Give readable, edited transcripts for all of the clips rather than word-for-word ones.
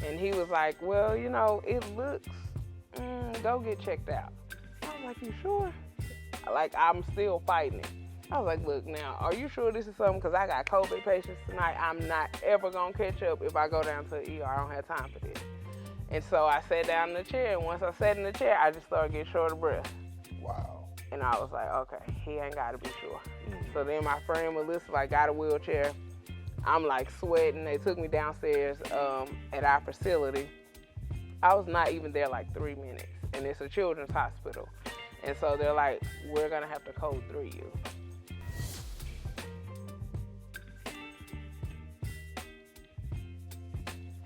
And he was like, well, you know, it looks, go get checked out. I was like, you sure? Like, I'm still fighting it. I was like, look, now, are you sure this is something? Because I got COVID patients tonight. I'm not ever going to catch up if I go down to the ER. I don't have time for this. And so I sat down in the chair, and once I sat in the chair, I just started getting short of breath. Wow. And I was like, okay, he ain't got to be sure. So then my friend Melissa, like, got a wheelchair. I'm, like, sweating. They took me downstairs at our facility. I was not even there, like, 3 minutes. And it's a children's hospital. And so they're like, we're going to have to code 3 you.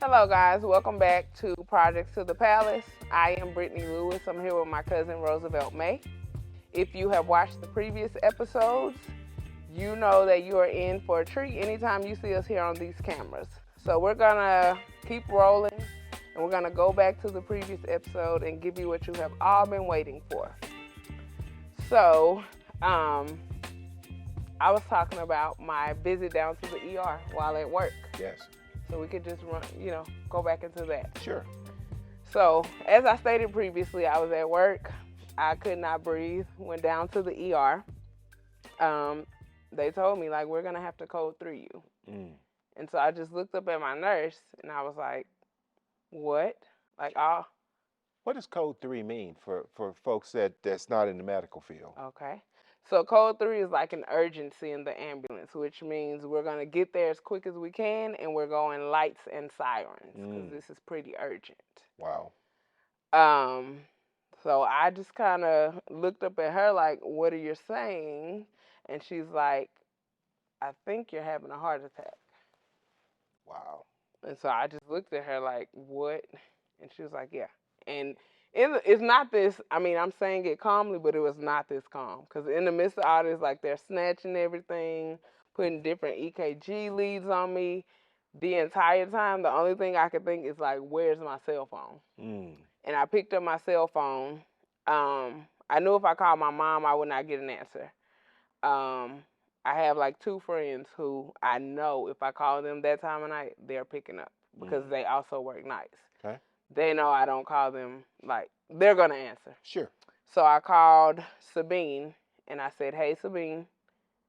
Hello guys, welcome back to Projects to the Palace. I am Brittany Lewis. I'm here with my cousin Roosevelt May. If you have watched the previous episodes, you know that you are in for a treat anytime you see us here on these cameras. So we're gonna keep rolling and we're gonna go back to the previous episode and give you what you have all been waiting for. So, I was talking about my visit down to the ER while at work. Yes. So we could just run, go back into that. Sure. So, as I stated previously, I was at work. I could not breathe. Went down to the ER. They told me, like, we're going to have to code 3 you. And so I just looked up at my nurse, and I was like, what? Like, What does code 3 mean for folks that's not in the medical field? Okay. So code 3 is like an urgency in the ambulance, which means we're going to get there as quick as we can, and we're going lights and sirens because this is pretty urgent. Wow. So I just kind of looked up at her like, what are you saying? And she's like, I think you're having a heart attack. Wow. And so I just looked at her like, what? And she was like, yeah. And it's not this, I mean, I'm saying it calmly, but it was not this calm. Because in the midst of all this, like, they're snatching everything, putting different EKG leads on me. The entire time, the only thing I could think is, like, where's my cell phone? And I picked up my cell phone. I knew if I called my mom, I would not get an answer. I have, like, 2 friends who I know if I call them that time of night, they're picking up because they also work nights. Okay. They know I don't call them, like, they're going to answer. Sure. So I called Sabine, and I said, hey, Sabine,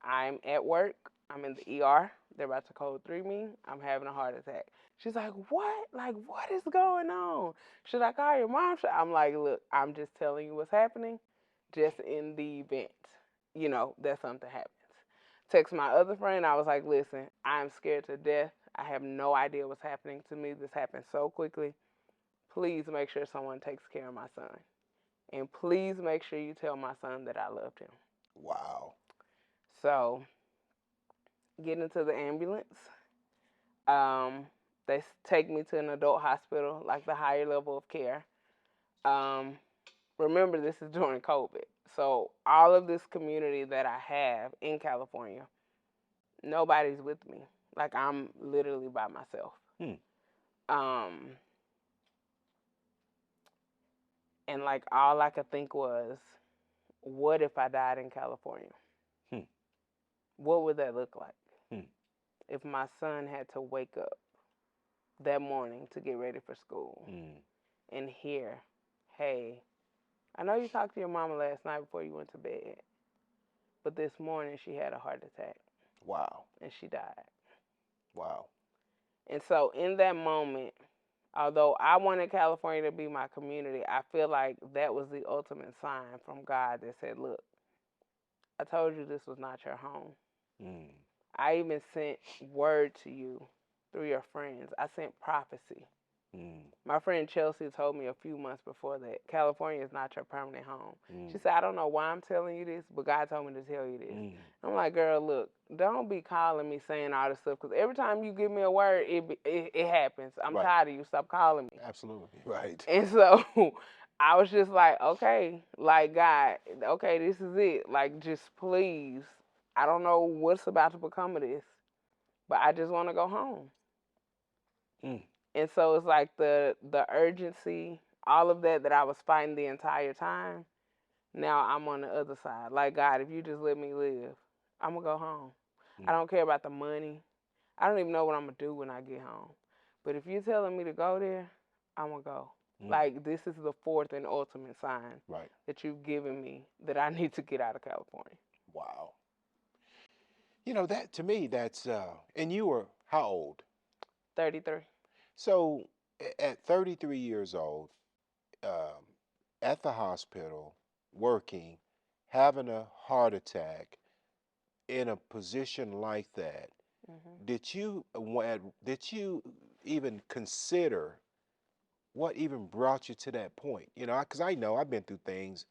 I'm at work. I'm in the ER. They're about to code 3 me. I'm having a heart attack. She's like, what? Like, what is going on? Should I call your mom? I'm like, look, I'm just telling you what's happening, just in the event, that something happens. Text my other friend. I was like, listen, I'm scared to death. I have no idea what's happening to me. This happened so quickly. Please make sure someone takes care of my son. And please make sure you tell my son that I loved him. Wow. So, get into the ambulance. They take me to an adult hospital, like the higher level of care. Remember, this is during COVID. So, all of this community that I have in California, nobody's with me. Like, I'm literally by myself. And, like, all I could think was, what if I died in California? What would that look like? If my son had to wake up that morning to get ready for school and hear, hey, I know you talked to your mama last night before you went to bed, but this morning she had a heart attack. Wow. And she died. Wow. And so in that moment, although I wanted California to be my community, I feel like that was the ultimate sign from God that said, look, I told you this was not your home. I even sent word to you through your friends. I sent prophecy. My friend Chelsea told me a few months before that California is not your permanent home. She said, I don't know why I'm telling you this, but God told me to tell you this. I'm like, girl, look, don't be calling me saying all this stuff, because every time you give me a word, it happens. I'm tired of you. Stop calling me. Absolutely. Right. And so I was just like, okay, like, God, okay, this is it. Like, just please. I don't know what's about to become of this, but I just want to go home. And so it's like the urgency, all of that I was fighting the entire time, now I'm on the other side. Like, God, if you just let me live, I'm going to go home. I don't care about the money. I don't even know what I'm going to do when I get home. But if you're telling me to go there, I'm going to go. Mm. Like, this is the fourth and ultimate sign Right. that you've given me that I need to get out of California. Wow. You know, that to me, that's, and you were how old? 33. So at 33 years old, um, at the hospital, working, having a heart attack in a position like that, Hmm. did you even consider what even brought you to that point? You know, because I know I've been through things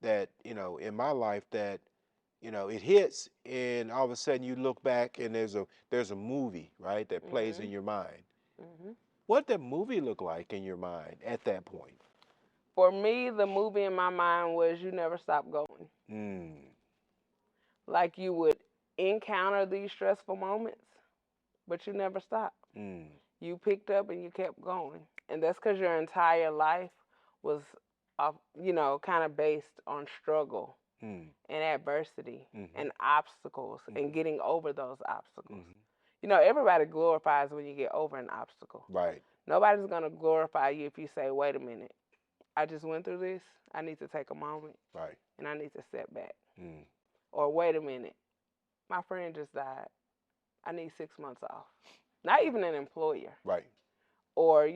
that, you know, in my life that, you know, it hits and all of a sudden you look back and there's a movie, right, that plays in Hmm. your mind. Hmm. What did that movie look like in your mind at that point? For me, the movie in my mind was You Never Stop Going. Mm, Like, you would encounter these stressful moments, but you never stop. mm, You picked up and you kept going. And that's because your entire life was, kind of based on struggle mm, and adversity mm-hmm, and obstacles and mm-hmm, getting over those obstacles. mm-hmm. Everybody glorifies when you get over an obstacle. Right, Nobody's going to glorify you if you say, wait a minute, I just went through this. I need to take a moment right. and I need to step back. Mm, Or wait a minute, my friend just died. I need 6 months off. Not right, even an employer. right. Or,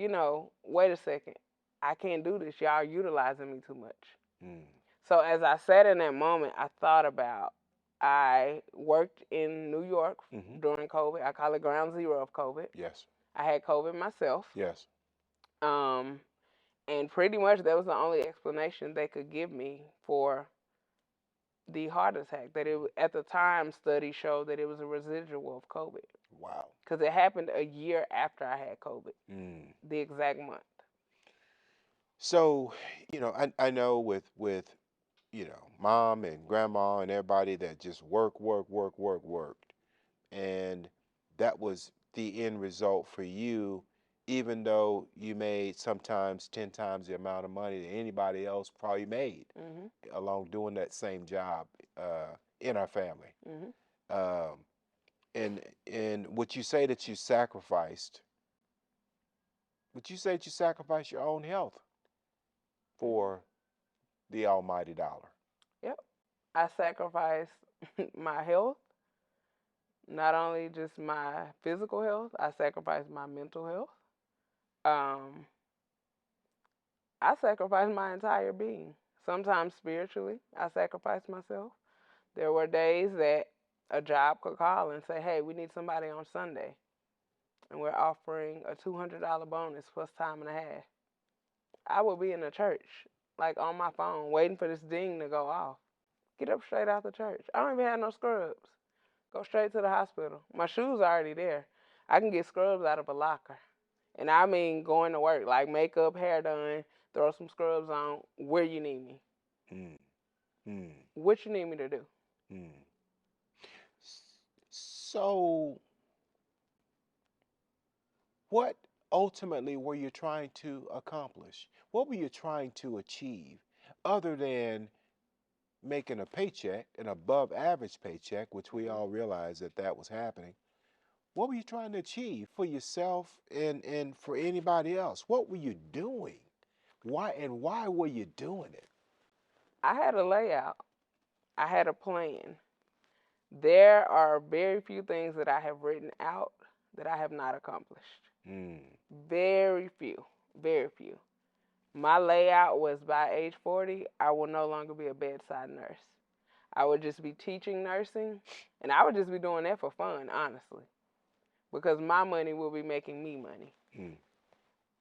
wait a second, I can't do this. Y'all are utilizing me too much. Mm, So as I sat in that moment, I thought about I worked in New York mm-hmm. during COVID. I call it ground zero of COVID. Yes, I had COVID myself. yes. Um, and pretty much that was the only explanation they could give me for the heart attack. That at the time, studies showed that it was a residual of COVID Wow. because it happened a year after I had COVID, Mm. the exact month. So, you know, I know with you know, mom and grandma and everybody that just worked. And that was the end result for you, even though you made sometimes 10 times the amount of money that anybody else probably made Mhm. along doing that same job in our family. Mhm. Um, and would you say that you sacrificed, would you say that you sacrificed your own health Mhm. for the almighty dollar? Yep. I sacrificed my health, not only just my physical health. I sacrificed my mental health. Um, I sacrificed my entire being. Sometimes spiritually, I sacrificed myself. There were days that a job could call and say, "Hey, we need somebody on Sunday, and we're offering a $200 bonus plus time and a half." I would be in the church, like on my phone, waiting for this ding to go off. Get up straight out the church. I don't even have no scrubs. Go straight to the hospital. My shoes are already there. I can get scrubs out of a locker. And I mean going to work, like makeup, hair done, throw some scrubs on, where you need me. Mm, mm, What you need me to do. mm. So, what ultimately were you trying to accomplish? What were you trying to achieve other than making a paycheck, an above average paycheck, which we Hmm. all realized that that was happening? What were you trying to achieve for yourself and for anybody else? What were you doing? Why were you doing it? I had a layout. I had a plan. There are very few things that I have written out that I have not accomplished. Mm, Very few. Very few. My layout was by age 40, I will no longer be a bedside nurse. I would just be teaching nursing, and I would just be doing that for fun, honestly, because my money will be making me money. mm,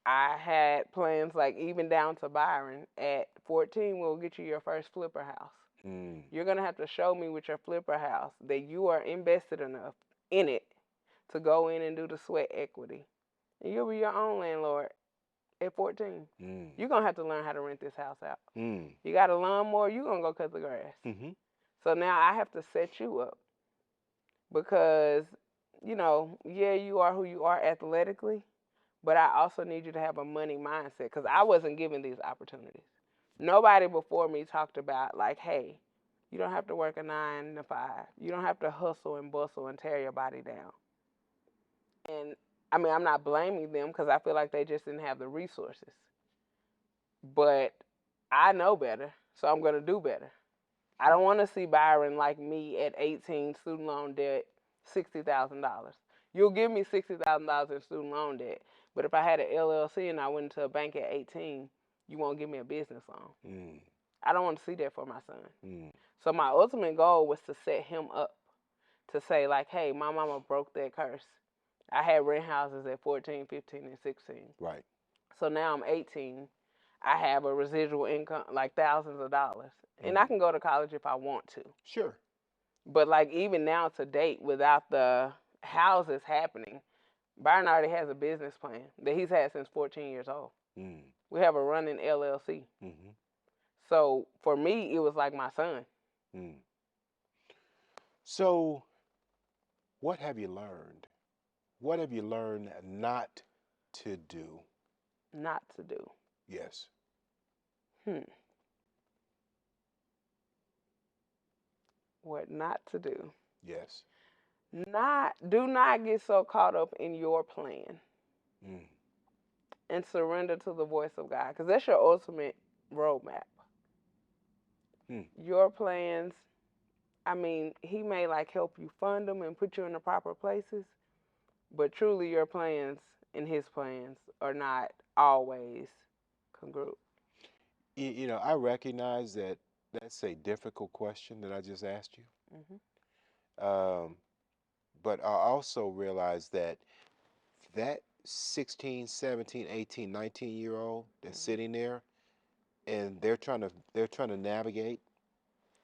I had plans like even down to Byron. At 14, we'll get you your first flipper house. mm, You're going to have to show me with your flipper house that you are invested enough in it to go in and do the sweat equity. And you'll be your own landlord at 14. mm, You're going to have to learn how to rent this house out. mm, You got a lawnmower, you're going to go cut the grass. mm-hmm, So now I have to set you up because, yeah, you are who you are athletically, but I also need you to have a money mindset because I wasn't given these opportunities. Nobody before me talked about, like, hey, you don't have to work a 9 to 5. You don't have to hustle and bustle and tear your body down. And I mean, I'm not blaming them because I feel like they just didn't have the resources. But I know better, so I'm going to do better. I don't want to see Byron like me at 18, student loan debt, $60,000. You'll give me $60,000 in student loan debt, but if I had an LLC and I went into a bank at 18, you won't give me a business loan. Mm. I don't want to see that for my son. Mm. So my ultimate goal was to set him up to say like, hey, my mama broke that curse. I had rent houses at 14, 15, and 16. Right. So now I'm 18. I have a residual income, like thousands of dollars. And I Mm. can go to college if I want to. Sure. But like even now to date, without the houses happening, Byron already has a business plan that he's had since 14 years old. Mm. We have a running LLC. Mm-hmm. So for me, it was like my son. Mm. So, what have you learned? What have you learned not to do? Not to do. Yes. Hmm. What not to do. Yes. Do not get so caught up in your plan Mm. and surrender to the voice of God, because that's your ultimate roadmap. Mm. Your plans, I mean, he may like help you fund them and put you in the proper places, but truly your plans and his plans are not always congruent. I recognize that that's a difficult question that I just asked you. Hmm. Um, but I also realize that 16, 17, 18, 19-year-old that's Hmm. sitting there and they're trying to navigate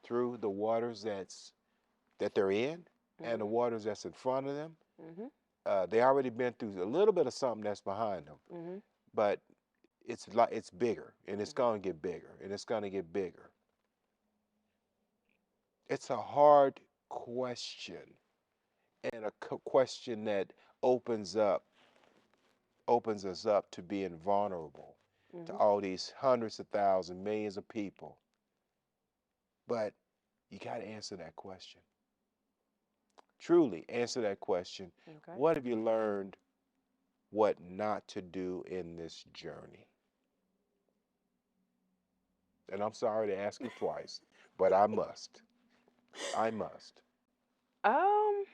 through the waters that they're in and the Hmm. waters that's in front of them. Hmm. They already been through a little bit of something that's behind them, Hmm. but it's bigger and it's gonna get bigger and it's gonna get bigger. It's a hard question and a question that opens up opens us up to being vulnerable to Hmm. all these hundreds of thousands, millions of people. But you got to answer that question. Truly answer that question. Okay. What have you learned what not to do in this journey? And I'm sorry to ask you twice, but I must. I must. Um.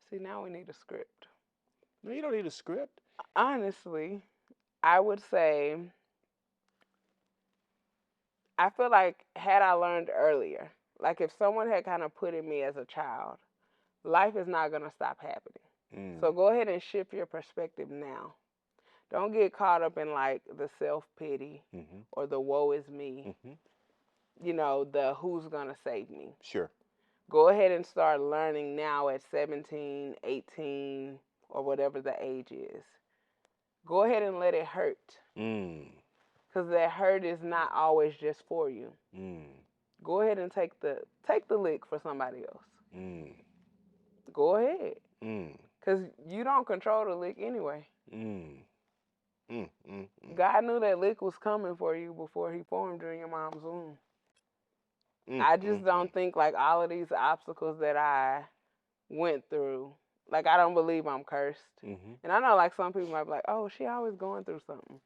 See, now we need a script. No, you don't need a script. Honestly, I would say I feel like had I learned earlier, like if someone had kind of put in me as a child, life is not gonna stop happening. Mm. So go ahead and shift your perspective now. Don't get caught up in like the self pity Mm-hmm. or the woe is me, Mm-hmm. the who's gonna save me. Sure. Go ahead and start learning now at 17, 18, or whatever the age is. Go ahead and let it hurt. Mm. Because that hurt is not always just for you. Mm. Go ahead and take the lick for somebody else. Mm. Go ahead. Mm. Because you don't control the lick anyway. Mm. Mm. Mm. Mm. God knew that lick was coming for you before he formed you in your mom's womb. Mm. I Mm. just don't think like all of these obstacles that I went through, like I don't believe I'm cursed. Mm-hmm. And I know like some people might be like, oh, she always going through something.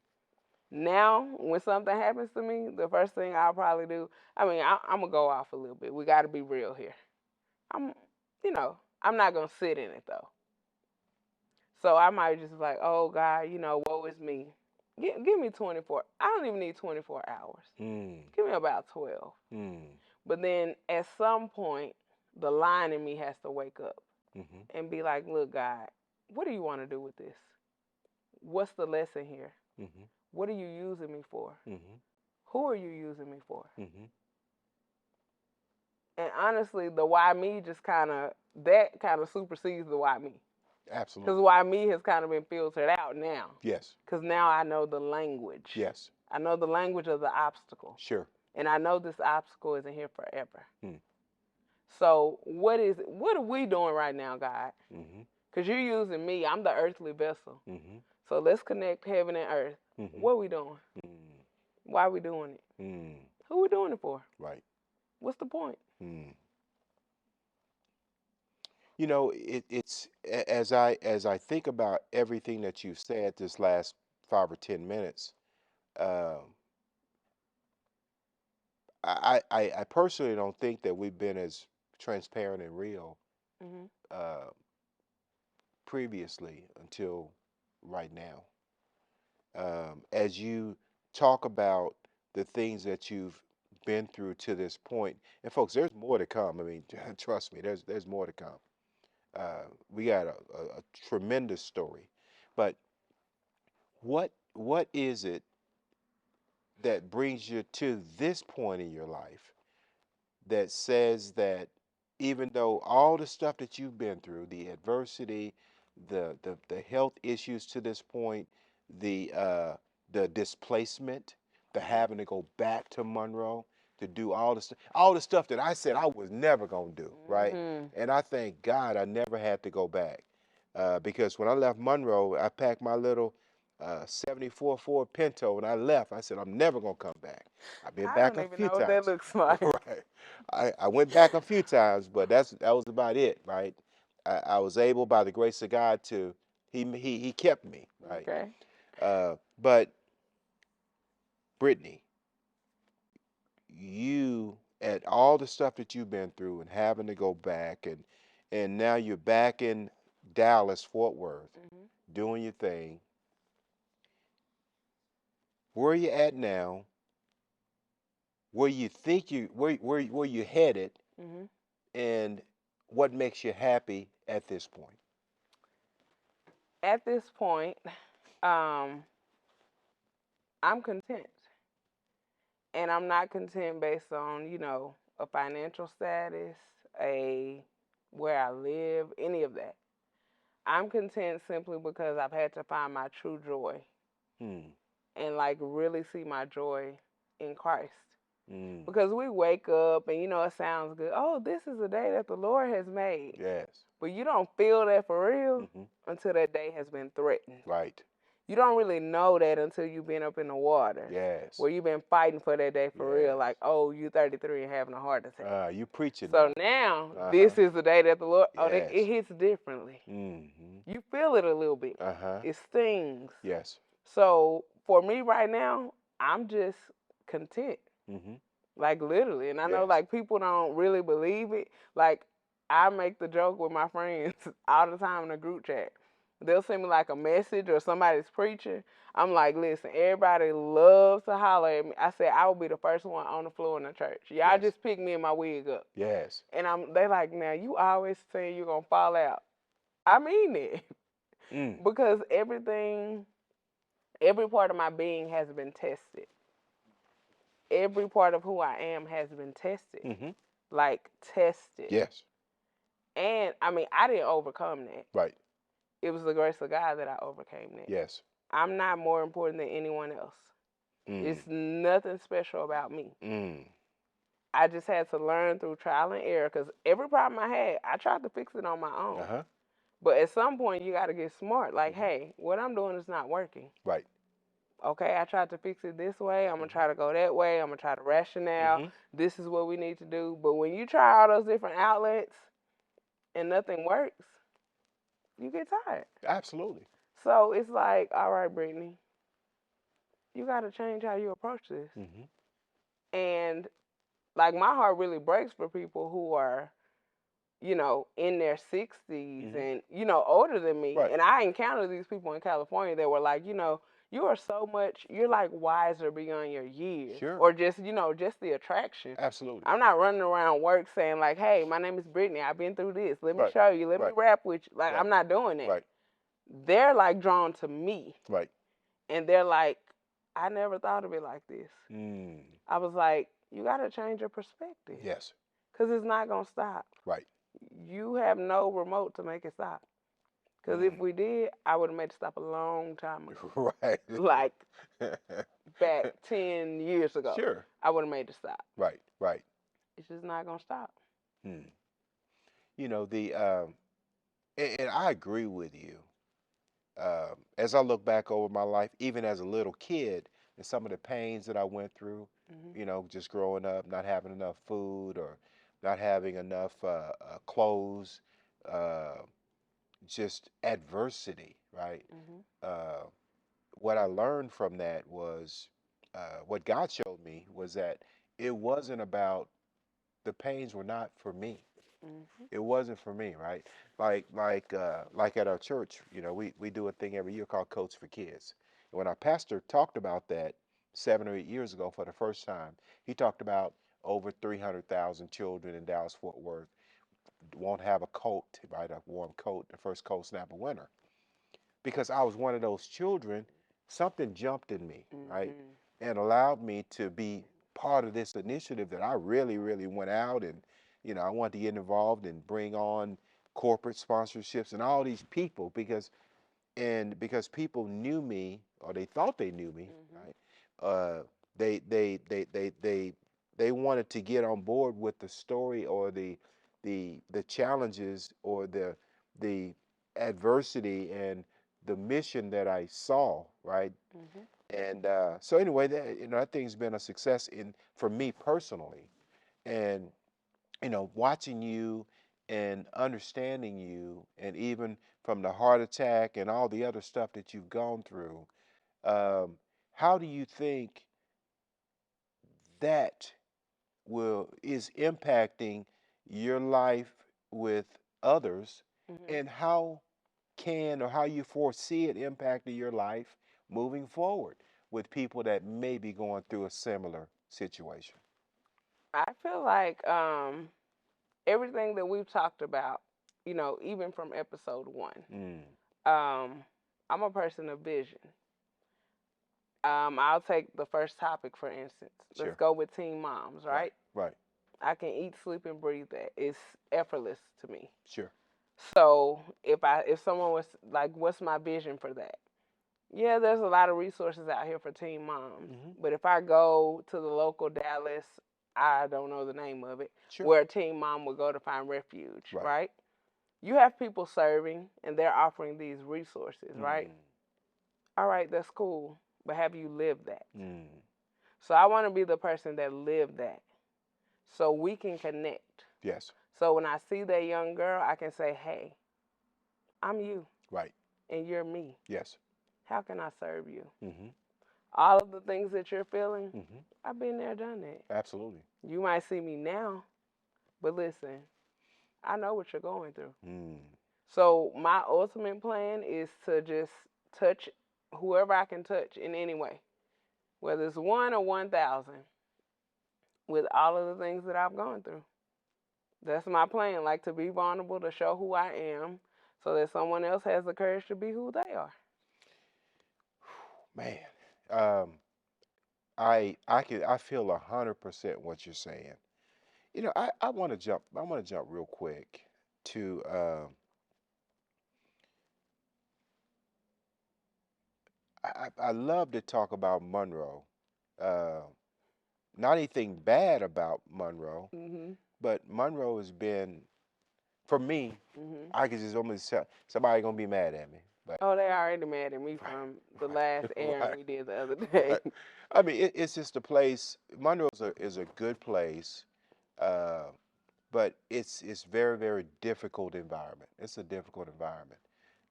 Now, when something happens to me, the first thing I'll probably do, I mean, I'm gonna go off a little bit. We got to be real here. I'm, I'm not gonna sit in it though. So I might just be like, oh God, woe is me. Give me 24. I don't even need 24 hours. Mm. Give me about 12. Mm. But then at some point, the lion in me has to wake up Mm-hmm. and be like, look, God, what do you want to do with this? What's the lesson here? Mm-hmm. What are you using me for? Mm-hmm. Who are you using me for? Mm-hmm. And honestly, the why me that kind of supersedes the why me. Because Absolutely. why me has kind of been filtered out now. Yes. Because now I know the language. Yes. I know the language of the obstacle. Sure. And I know this obstacle isn't here forever. Mm. So what are we doing right now, God? Mm-hmm. Because you're using me. I'm the earthly vessel. Mm-hmm. So let's connect heaven and earth. Mm-hmm. What are we doing? Mm. Why are we doing it? Mm. Who are we doing it for? Right. What's the point? Mm. You know, as I think about everything that you've said this last 5 or 10 minutes, um, I personally don't think that we've been as transparent and real Mhm. uh, previously until right now. As you talk about the things that you've been through to this point, and folks, there's more to come. I mean, trust me, there's more to come. We got a tremendous story, but what is it that brings you to this point in your life that says that even though all the stuff that you've been through, the adversity, the health issues to this point, the uh, the displacement, the having to go back to Monroe to do all the stuff that I said I was never gonna do, right? Mhm. And I thank God I never had to go back because when I left Monroe, I packed my little 74 Ford Pinto and I left. I said I'm never gonna come back. I've been I back don't a even few know what that times. looks like. Right. I went back a few times, but that was about it, right? I was able by the grace of God to he kept me, right? Okay. But Brittany, you at all the stuff that you've been through and having to go back and now you're back in Dallas, Fort Worth, Mhm. doing your thing. Where you at now? Where you think you where you headed, Mhm. and what makes you happy at this point? At this point, um, I'm content, and I'm not content based on a financial status, a where I live, any of that. I'm content simply because I've had to find my true joy Hmm. and like really see my joy in Christ. Mm. Because we wake up and it sounds good. Oh, this is a day that the Lord has made. Yes. But you don't feel that for real Hmm. until that day has been threatened. Right. You don't really know that until you've been up in the waters Yes. where you've been fighting for that day for real. Yes. Like, oh, you 33 and having a heart attack. You preaching So now. now Uh-huh. this is the day that the Lord. Oh, it Yes. hits differently. Mm-hmm. You feel it a little bit. Uh-huh. It stings. Yes. So for me right now, I'm just content. Mm-hmm. Like literally. And I know Yes. like people don't really believe it. Like I make the joke with my friends all the time in the group chat. They'll send me like a message or somebody's preaching. I'm like, listen, everybody loves to holler at me. I said I will be the first one on the floor in the church. Y'all Yes. just pick me and my wig up. Yes. And they like, now you always say you're gonna fall out. I mean it. Mm. Because every part of my being has been tested. Every part of who I am has been tested. Mm-hmm. Like tested. Yes. And I mean, I didn't overcome that. Right. It was the grace of God that I overcame that. Yes. I'm not more important than anyone else. Mm. It's nothing special about me. Mm. I just had to learn through trial and error because every problem I had, I tried to fix it on my own. Uh-huh. But at some point, you got to get smart. Like, Mm-hmm. hey, what I'm doing is not working. Right. Okay, I tried to fix it this way. I'm going to Mm-hmm. try to go that way. I'm going to try to rationale. Mm-hmm. This is what we need to do. But when you try all those different outlets and nothing works, you get tired. Absolutely. So it's like, all right, Brittany, you got to change how you approach this. Mm-hmm. And like my heart really breaks for people who are, in their 60s Mm-hmm. and, older than me. Right. And I encountered these people in California that were like, you are so much, you're like wiser beyond your years. Sure. Or just, just the attraction. Absolutely. I'm not running around work saying like, hey, my name is Brittany. I've been through this. Let me Right. show you. Let me Right. rap with you. Like, Right. I'm not doing that. Right. They're like drawn to me. Right. And they're like, I never thought of it like this. Mm. I was like, you got to change your perspective. Yes. Because it's not going to stop. Right. You have no remote to make it stop. Because if Mm. we did, I would have made it stop a long time ago. Right. Like back 10 years ago. Sure. I would have made it stop. Right. Right. It's just not going to stop. Hmm. You know the and I agree with you. As I look back over my life, even as a little kid, and some of the pains that I went through, Mm-hmm. just growing up, not having enough food or not having enough clothes, uh, just adversity, right? Mhm. Uh, what I learned from that was what God showed me was that it wasn't about the pains were not for me. Mhm. It wasn't for me, right? Like at our church, we do a thing every year called Coach for Kids. And when our pastor talked about that 7 or 8 years ago for the first time, he talked about over 300,000 children in Dallas Fort Worth won't have a coat, right? A warm coat, the first cold snap of winter. Because I was one of those children, something jumped in me, right? Mhm. And allowed me to be part of this initiative that I really, really went out and, I wanted to get involved and bring on corporate sponsorships and all these people because people knew me or they thought they knew me, Mhm. right? Uh, they wanted to get on board with the story or the challenges or the adversity and the mission that I saw, right? Mhm. And so anyway, that thing's been a success in for me personally, and watching you and understanding you, and even from the heart attack and all the other stuff that you've gone through, um, how do you think that will is impacting your life with others, Mhm. and how you foresee it impacting your life moving forward with people that may be going through a similar situation? I feel like everything that we've talked about, even from episode 1. Mm, Um, I'm a person of vision. I'll take the first topic for instance. Let's sure. go with teen moms, Right. right? Right. I can eat, sleep, and breathe that. It's effortless to me. Sure. So if someone was like, what's my vision for that? Yeah, there's a lot of resources out here for teen moms. Hmm. But if I go to the local Dallas, I don't know the name of it, Sure. where a teen mom would go to find refuge, Right. right? You have people serving and they're offering these resources, right? Mm, All right, that's cool. But have you lived that? mm, So I want to be the person that lived that so we can connect. yes. So when I see that young girl, I can say, hey, I'm you Right. and you're me. Yes. How can I serve you? Hmm. All of the things that you're feeling, Hmm. I've been there, done that. Absolutely. You might see me now, but listen, I know what you're going through. Mm, So my ultimate plan is to just touch whoever I can touch in any way, whether it's 1 or 1,000, with all of the things that I've gone through. That's my plan, like to be vulnerable, to show who I am, so that someone else has the courage to be who they are. man. Um, I feel 100% what you're saying. I want to jump real quick to I love to talk about Monroe. Uh, Not anything bad about Monroe, Mhm. but Monroe has been for me. Mhm. I could just almost tell somebody gonna be mad at me, but Oh, they already mad at me right, from the last right, airing right, we did the other day. right. I mean, it's just a place. Monroe is a good place, uh, but it's very very difficult environment. It's a difficult environment.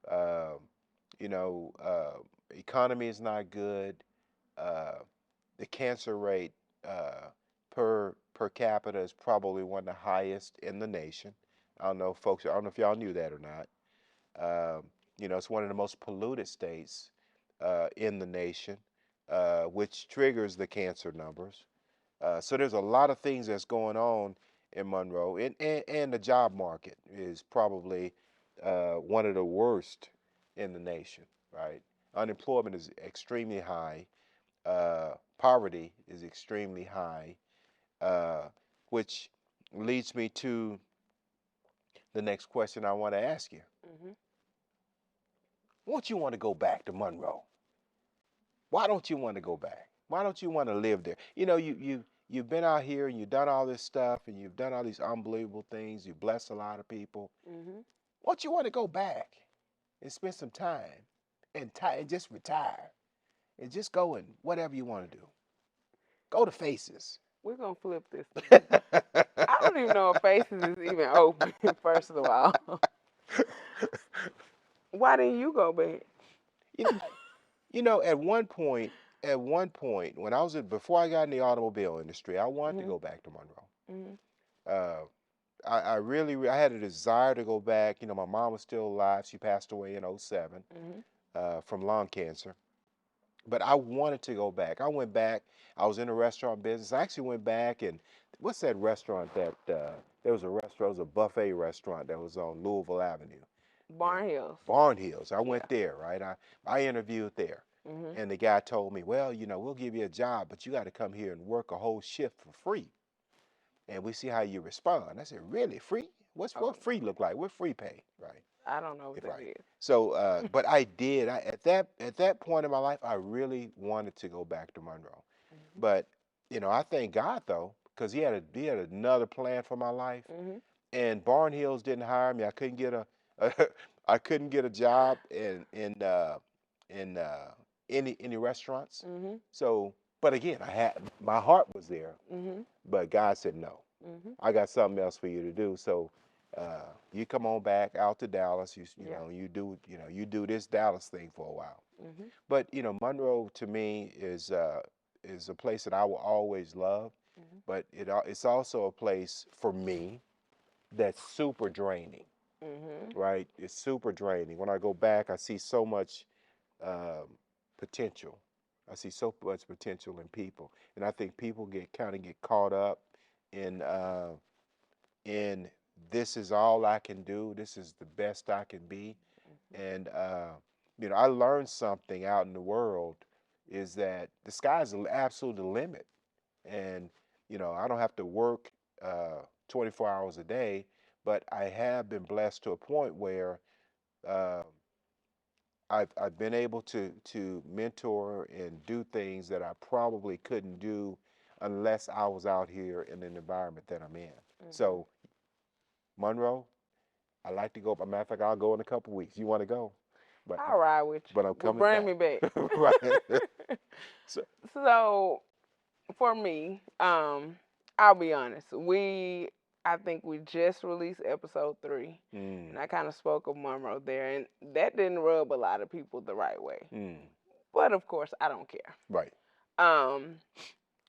Um, economy is not good. Uh, the cancer rate per capita is probably one of the highest in the nation. I don't know, folks. I don't know if y'all knew that or not. Um, it's one of the most polluted states in the nation, which triggers the cancer numbers. So there's a lot of things that's going on in Monroe, and the job market is probably one of the worst in the nation. Right, unemployment is extremely high. Poverty is extremely high, uh, which leads me to the next question I want to ask you. Mhm. Won't you want to go back to Monroe? Why don't you want to go back? Why don't you want to live there? You've been out here and you've done all this stuff and you've done all these unbelievable things. You've blessed a lot of people. Mhm. Won't you want to go back and spend some time and just retire and just go and whatever you want to do? Go to Faces. We're gonna flip this thing. I don't even know if Faces is even open. First of all, Why didn't you go back? You know, at one point, when I was before I got in the automobile industry, I wanted to Mhm. go back to Monroe. Mhm. Uh, I really, I had a desire to go back. You know, my mom was still alive. She passed away in '07 Mhm. from lung cancer. But I wanted to go back. I went back. I was in the restaurant business. I actually went back and what's that restaurant that there was a restaurant, it was a buffet restaurant that was on Louisville Avenue. And Barn Hills. Barn Hills. I Yeah. went there, right? I interviewed there. Mhm. And the guy told me, well, you know, we'll give you a job, but you got to come here and work a whole shift for free. And we see how you respond. I said, really? Free? Oh What free no, look like? What free pay? Right. I don't know what that Right. is. So, but I did. At that point in my life, I really wanted to go back to Monroe. Mhm. But you know, I thank God though, because he had another plan for my life. Mhm. And Barn Hills didn't hire me. I couldn't get a I couldn't get a job in any restaurants. Mhm. So, but again, I had my heart was there, Mhm. but God said no. Mhm. I got something else for you to do. So you come on back out to Dallas. You Yeah. know you do this Dallas thing for a while. Mhm. But you know Monroe to me is a place that I will always love. Mhm. But it's also a place for me that's super draining. Mhm. Right? It's super draining. When I go back, I see so much um, potential. I see so much potential in people, and I think people get caught up in in this is all I can do. This is the best I can be. And you know, I learned something out in the world is that the sky's the absolute limit. And you know, I don't have to work 24 hours a day, but I have been blessed to a point where uh, I've been able to mentor and do things that I probably couldn't do unless I was out here in an environment that I'm in. Mhm. So Monroe, I like to go. As a matter of fact, I'll go in a couple weeks. You want to go? But I'll ride with you, but I'm but coming bring back. me back. Right. So, So for me, I'll be honest. I think we just released episode 3, mm, and I kind of spoke of Monroe there, and that didn't rub a lot of people the right way. mm, But of course, I don't care. right. Um,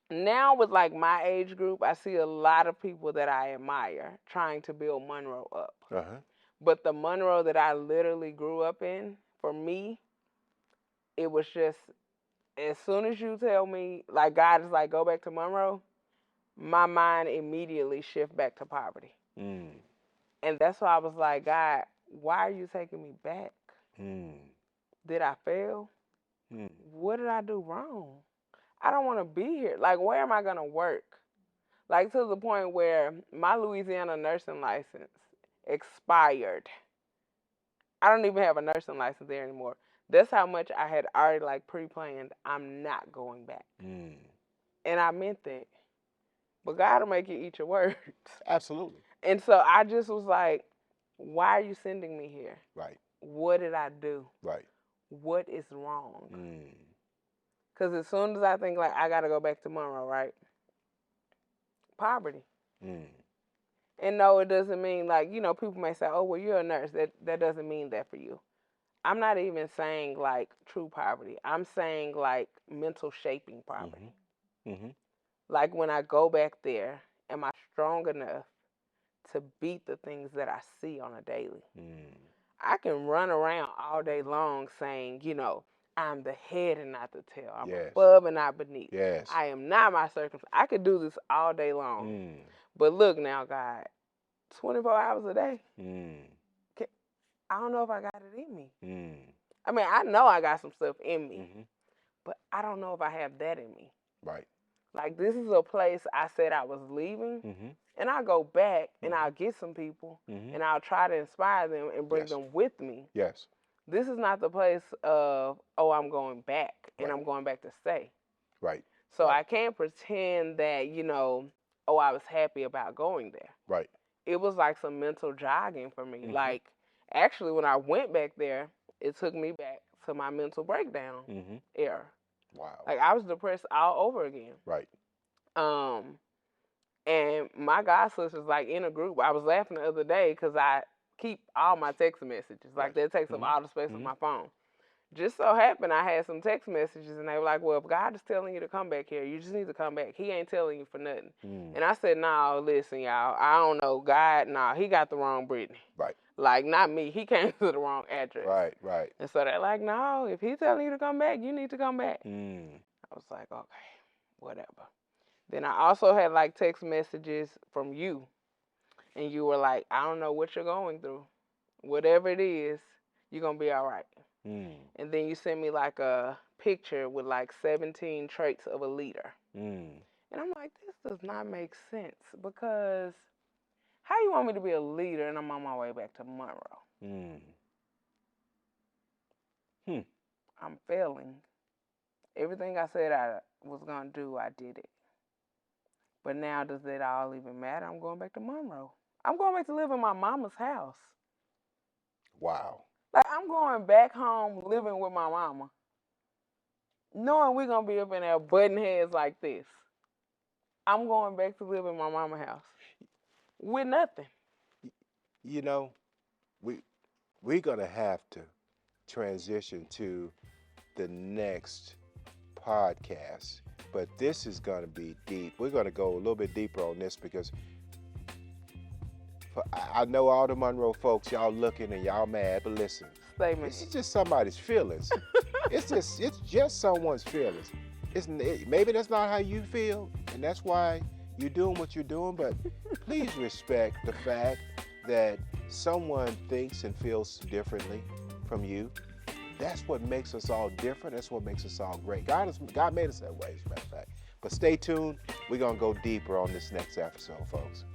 Now with like my age group, I see a lot of people that I admire trying to build Monroe up. Uh huh. But the Monroe that I literally grew up in, for me, it was just as soon as you tell me, like God is like, go back to Monroe, my mind immediately shift back to poverty. Mm, And that's why I was like, God, why are you taking me back? mm, Did I fail? mm, What did I do wrong? I don't want to be here. Like, where am I going to work? Like, to the point where my Louisiana nursing license expired. I don't even have a nursing license there anymore. That's how much I had already, like, pre planned. I'm not going back. mm. And I meant that. But God will make you eat your words. Absolutely. And so I just was like, why are you sending me here? Right. What did I do? Right. What is wrong? Mm, Because as soon as I think, like, I got to go back to Monroe, right? Poverty. mm, And no, it doesn't mean, like, people may say, oh, well, you're a nurse. That doesn't mean that for you. I'm not even saying, like, true poverty. I'm saying, like, mental shaping poverty. mm-hmm, mm-hmm. Like, when I go back there, am I strong enough to beat the things that I see on a daily? Mm. I can run around all day long saying, I'm the head and not the tail. I'm Yes. above and not beneath. Yes. I am not my circumstance. I could do this all day long. Mm, But look now, God, 24 hours a day. mm, I don't know if I got it in me. mm, I mean, I know I got some stuff in me, mm-hmm. but I don't know if I have that in me. Right. Like, this is a place I said I was leaving, Mm-hmm. and I'll go back and Mm-hmm. I'll get some people Mm-hmm. and I'll try to inspire them and bring Yes. them with me. Yes. This is not the place of, oh, I'm going back and Right. I'm going back to stay. Right. So Right. I can't pretend that, oh, I was happy about going there. Right. It was like some mental jogging for me. Mm-hmm. Like, actually, when I went back there, it took me back to my mental breakdown Mm-hmm. era. Wow. Like, I was depressed all over again. Right. And my god sister's like in a group. I was laughing the other day because I keep all my text messages. Like, Right. that takes up Mm-hmm. all the space on Mm-hmm. my phone. Just so happened I had some text messages, and they were like, well, if God is telling you to come back here, you just need to come back. He ain't telling you for nothing. Mm. And I said, no, listen, y'all, I don't know. God, no, he got the wrong Brittany. Right. Like, not me. He came to the wrong address. Right. Right. And so they're like, no, if he's telling you to come back, you need to come back. Mm. I was like, okay, whatever. Then I also had like text messages from you, and you were like, I don't know what you're going through. Whatever it is, you're going to be all right. Mm. And then you sent me like a picture with like 17 traits of a leader. Mm. And I'm like, this does not make sense, because how you want me to be a leader and I'm on my way back to Monroe? Mm. I'm failing. Everything I said I was going to do, I did it. But now, does that all even matter? I'm going back to Monroe. I'm going back to live in my mama's house. Wow. Like, I'm going back home living with my mama, knowing we're going to be up in there butting heads like this. I'm going back to live in my mama's house with nothing. You know, we're gonna have to transition to the next podcast, but this is gonna be deep. We're gonna go a little bit deeper on this because I know all the Monroe folks, y'all looking and y'all mad, but listen, Statement. this is just somebody's feelings. it's just someone's feelings. Maybe that's not how you feel, and that's why you're doing what you're doing. But please respect the fact that someone thinks and feels differently from you. That's what makes us all different. That's what makes us all great. God made us that way, as a matter of fact. But stay tuned. We're gonna go deeper on this next episode, folks.